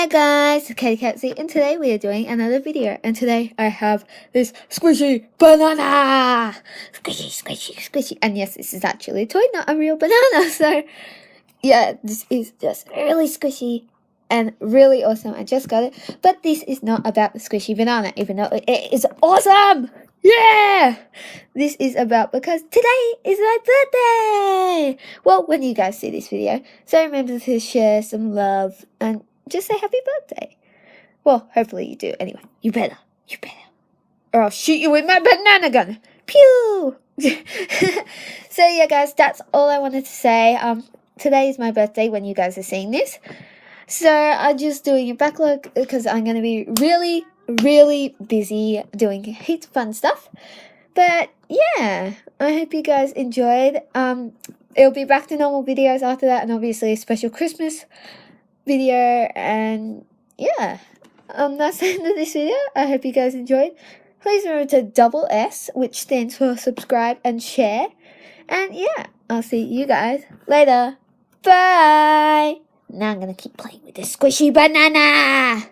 Hey guys, Katie Catsy, and today we are doing another video, and today I have this squishy banana! Squishy, and yes, this is actually a toy, not a real banana, so yeah, this is just really squishy and really awesome. I just got it, but this is not about the squishy banana, even though it is awesome! Yeah! This is about because today is my birthday! Well, when you guys see this video, so remember to share some love and just say happy birthday. Well, hopefully you do. Anyway, you better. Or I'll shoot you with my banana gun. Pew! So yeah, guys, that's all I wanted to say. Today is my birthday when you guys are seeing this. So I'm just doing a backlog because I'm going to be really busy doing heaps of fun stuff. But yeah, I hope you guys enjoyed. It'll be back to normal videos after that, and obviously a special Christmas video. And yeah, that's the end of this video. I hope you guys enjoyed. Please remember to double S, which stands for subscribe and share. And yeah, I'll see you guys later. Bye! Now I'm gonna keep playing with this squishy banana!